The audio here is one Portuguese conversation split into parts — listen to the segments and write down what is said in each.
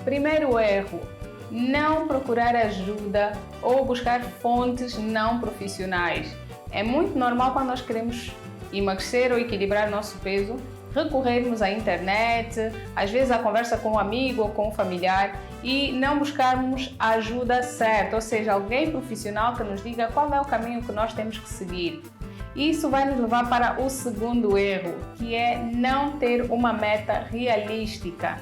Primeiro erro, não procurar ajuda ou buscar fontes não profissionais. É muito normal quando nós queremos emagrecer ou equilibrar nosso peso, recorrermos à internet, às vezes à conversa com um amigo ou com um familiar e não buscarmos a ajuda certa, ou seja, alguém profissional que nos diga qual é o caminho que nós temos que seguir. Isso vai nos levar para o segundo erro, que é não ter uma meta realística.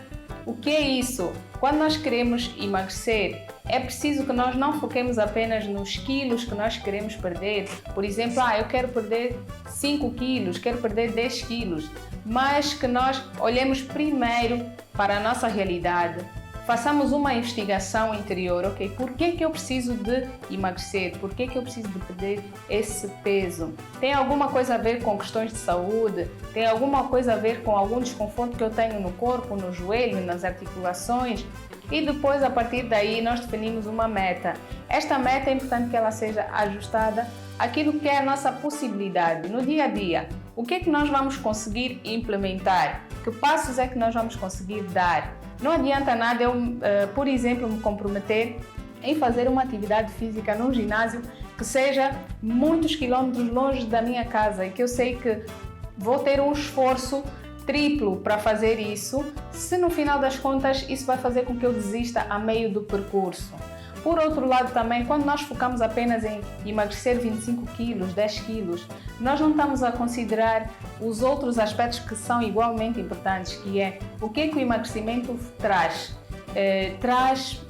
O que é isso? Quando nós queremos emagrecer, é preciso que nós não foquemos apenas nos quilos que nós queremos perder. Por exemplo, eu quero perder 5 quilos, quero perder 10 quilos. Mas que nós olhemos primeiro para a nossa realidade. Façamos uma investigação interior, ok? Por que eu preciso de emagrecer? Por que eu preciso de perder esse peso? Tem alguma coisa a ver com questões de saúde? Tem alguma coisa a ver com algum desconforto que eu tenho no corpo, no joelho, nas articulações? E depois, a partir daí, nós definimos uma meta. Esta meta é importante que ela seja ajustada àquilo que é a nossa possibilidade no dia a dia. O que é que nós vamos conseguir implementar? Que passos é que nós vamos conseguir dar? Não adianta nada eu, por exemplo, me comprometer em fazer uma atividade física num ginásio que seja muitos quilômetros longe da minha casa e que eu sei que vou ter um esforço triplo para fazer isso, se no final das contas isso vai fazer com que eu desista a meio do percurso. Por outro lado também, quando nós focamos apenas em emagrecer 25 quilos, 10 quilos, nós não estamos a considerar os outros aspectos que são igualmente importantes, que é o que o emagrecimento traz. Traz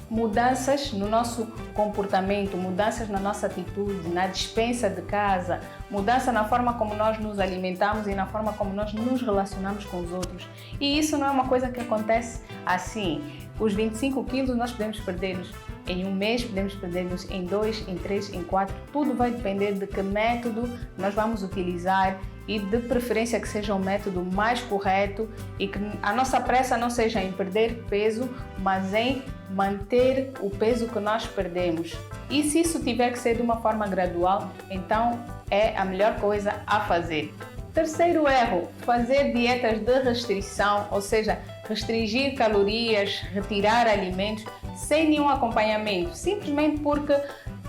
mudanças no nosso comportamento, mudanças na nossa atitude, na despensa de casa, mudança na forma como nós nos alimentamos e na forma como nós nos relacionamos com os outros. E isso não é uma coisa que acontece assim. Os 25 quilos nós podemos perdê-los em um mês, podemos perdê-los em 2, em 3, em 4. Tudo vai depender de que método nós vamos utilizar e de preferência que seja um método mais correto e que a nossa pressa não seja em perder peso, mas em manter o peso que nós perdemos. E se isso tiver que ser de uma forma gradual, então é a melhor coisa a fazer. Terceiro erro, fazer dietas de restrição, ou seja, restringir calorias, retirar alimentos sem nenhum acompanhamento, simplesmente porque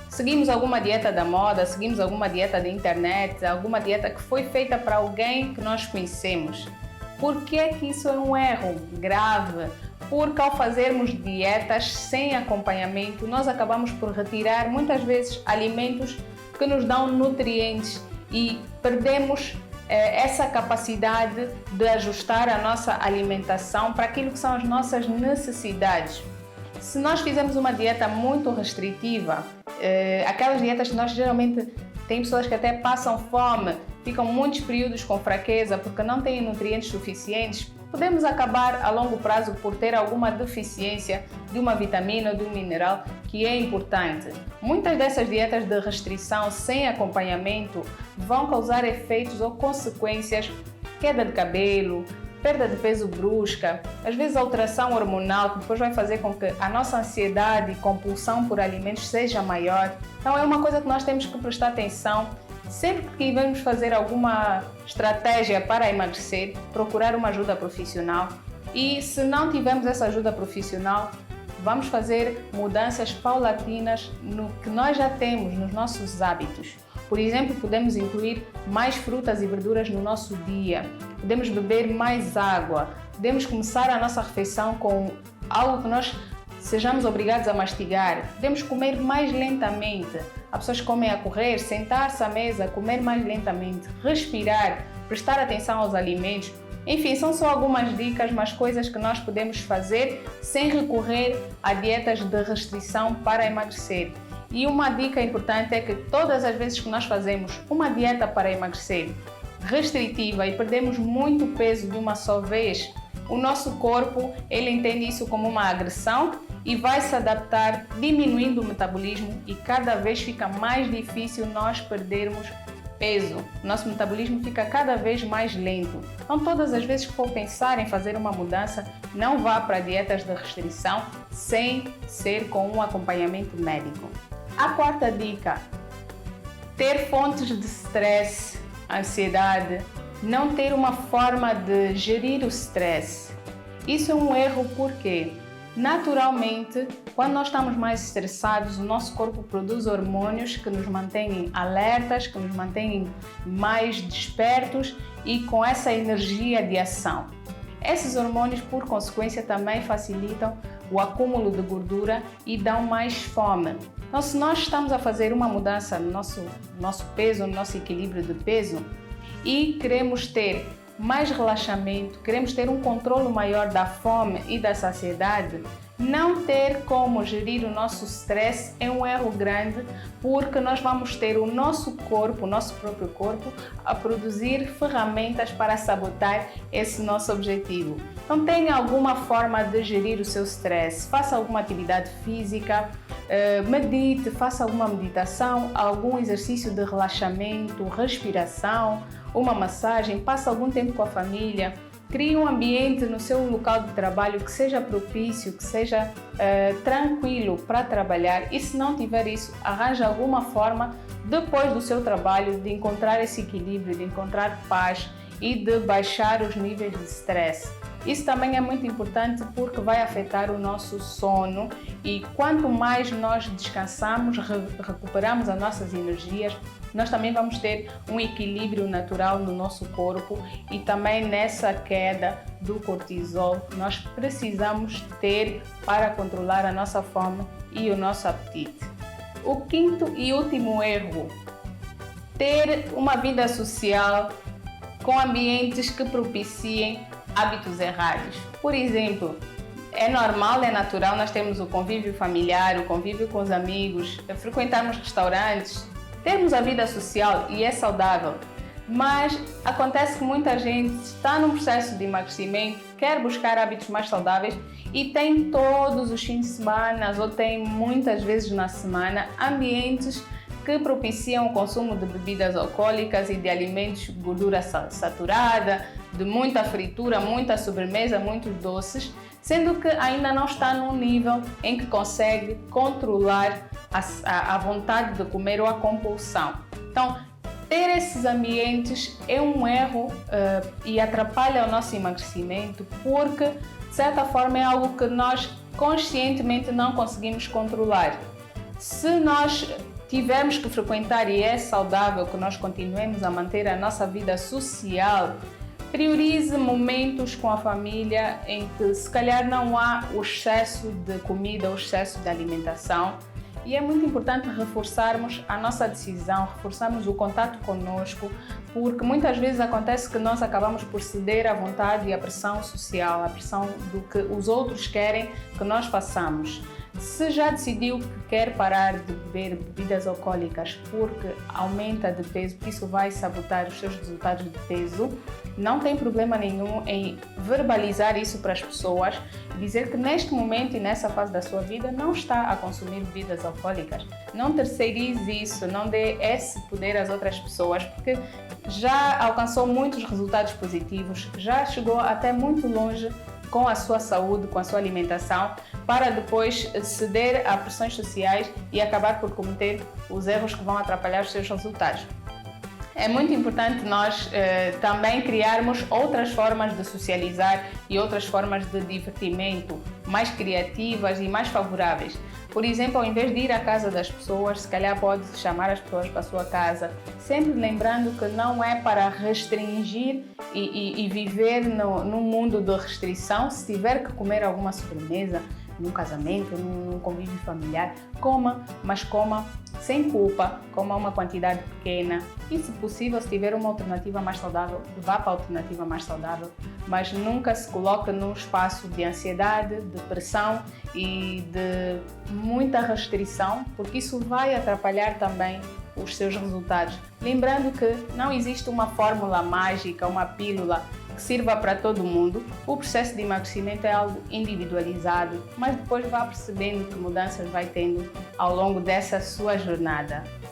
seguimos alguma dieta da moda, seguimos alguma dieta da internet, alguma dieta que foi feita para alguém que nós conhecemos. Por que é que isso é um erro grave? Porque ao fazermos dietas sem acompanhamento, nós acabamos por retirar muitas vezes alimentos que nos dão nutrientes e perdemos essa capacidade de ajustar a nossa alimentação para aquilo que são as nossas necessidades. Se nós fizermos uma dieta muito restritiva, aquelas dietas que nós geralmente tem pessoas que até passam fome, ficam muitos períodos com fraqueza porque não têm nutrientes suficientes, podemos acabar a longo prazo por ter alguma deficiência de uma vitamina ou de um mineral que é importante. Muitas dessas dietas de restrição sem acompanhamento vão causar efeitos ou consequências, queda de cabelo, perda de peso brusca, às vezes alteração hormonal, que depois vai fazer com que a nossa ansiedade e compulsão por alimentos seja maior. Então é uma coisa que nós temos que prestar atenção. Sempre que vamos fazer alguma estratégia para emagrecer, procurar uma ajuda profissional. E se não tivermos essa ajuda profissional, vamos fazer mudanças paulatinas no que nós já temos nos nossos hábitos. Por exemplo, podemos incluir mais frutas e verduras no nosso dia, podemos beber mais água, podemos começar a nossa refeição com algo que nós sejamos obrigados a mastigar, podemos comer mais lentamente. Há pessoas que comem a correr, sentar-se à mesa, comer mais lentamente, respirar, prestar atenção aos alimentos. Enfim, são só algumas dicas, mas coisas que nós podemos fazer sem recorrer a dietas de restrição para emagrecer. E uma dica importante é que todas as vezes que nós fazemos uma dieta para emagrecer restritiva e perdemos muito peso de uma só vez, o nosso corpo ele entende isso como uma agressão e vai se adaptar, diminuindo o metabolismo e cada vez fica mais difícil nós perdermos peso. Nosso metabolismo fica cada vez mais lento. Então, todas as vezes que for pensar em fazer uma mudança, não vá para dietas de restrição sem ser com um acompanhamento médico. A quarta dica: ter fontes de stress, ansiedade, não ter uma forma de gerir o stress. Isso é um erro porque Naturalmente, quando nós estamos mais estressados, o nosso corpo produz hormônios que nos mantêm alertas, que nos mantêm mais despertos e com essa energia de ação. Esses hormônios, por consequência, também facilitam o acúmulo de gordura e dão mais fome. Então, se nós estamos a fazer uma mudança no nosso peso, no nosso equilíbrio de peso e queremos ter mais relaxamento, queremos ter um controle maior da fome e da saciedade, não ter como gerir o nosso stress é um erro grande, porque nós vamos ter o nosso corpo, o nosso próprio corpo, a produzir ferramentas para sabotar esse nosso objetivo. Então tenha alguma forma de gerir o seu stress, faça alguma atividade física, medite, faça alguma meditação, algum exercício de relaxamento, respiração, uma massagem, passe algum tempo com a família, crie um ambiente no seu local de trabalho que seja propício, que seja tranquilo para trabalhar, e se não tiver isso, arranje alguma forma depois do seu trabalho de encontrar esse equilíbrio, de encontrar paz e de baixar os níveis de stress. Isso também é muito importante porque vai afetar o nosso sono, e quanto mais nós descansamos, recuperamos as nossas energias, nós também vamos ter um equilíbrio natural no nosso corpo, e também nessa queda do cortisol nós precisamos ter para controlar a nossa fome e o nosso apetite. O quinto e último erro: ter uma vida social com ambientes que propiciem hábitos errados. Por exemplo, é normal, é natural, nós temos o convívio familiar, o convívio com os amigos, frequentarmos restaurantes, termos a vida social, e é saudável. Mas acontece que muita gente está num processo de emagrecimento, quer buscar hábitos mais saudáveis e tem todos os fins de semana, ou tem muitas vezes na semana, ambientes que propiciam o consumo de bebidas alcoólicas e de alimentos de gordura saturada, de muita fritura, muita sobremesa, muitos doces, sendo que ainda não está num nível em que consegue controlar a vontade de comer ou a compulsão. Então, ter esses ambientes é um erro e atrapalha o nosso emagrecimento, porque, de certa forma, é algo que nós conscientemente não conseguimos controlar. Se nós tivermos que frequentar, e é saudável que nós continuemos a manter a nossa vida social, priorize momentos com a família em que se calhar não há o excesso de comida, o excesso de alimentação. E é muito importante reforçarmos a nossa decisão, reforçarmos o contato conosco, porque muitas vezes acontece que nós acabamos por ceder à vontade e à pressão social, à pressão do que os outros querem que nós façamos. Se já decidiu que quer parar de beber bebidas alcoólicas porque aumenta de peso, porque isso vai sabotar os seus resultados de peso, não tem problema nenhum em verbalizar isso para as pessoas, dizer que neste momento e nessa fase da sua vida não está a consumir bebidas alcoólicas. Não terceirize isso, não dê esse poder às outras pessoas, porque já alcançou muitos resultados positivos, já chegou até muito longe com a sua saúde, com a sua alimentação, para depois ceder a pressões sociais e acabar por cometer os erros que vão atrapalhar os seus resultados. É muito importante nós também criarmos outras formas de socializar e outras formas de divertimento mais criativas e mais favoráveis. Por exemplo, ao invés de ir à casa das pessoas, se calhar pode chamar as pessoas para a sua casa, sempre lembrando que não é para restringir e viver num mundo de restrição. Se tiver que comer alguma sobremesa num casamento, num convívio familiar, coma, mas coma sem culpa, coma uma quantidade pequena, e se possível, se tiver uma alternativa mais saudável, vá para a alternativa mais saudável, mas nunca se coloque num espaço de ansiedade, de pressão e de muita restrição, porque isso vai atrapalhar também os seus resultados. Lembrando que não existe uma fórmula mágica, uma pílula que sirva para todo mundo. O processo de emagrecimento é algo individualizado, mas depois vá percebendo que mudanças vai tendo ao longo dessa sua jornada.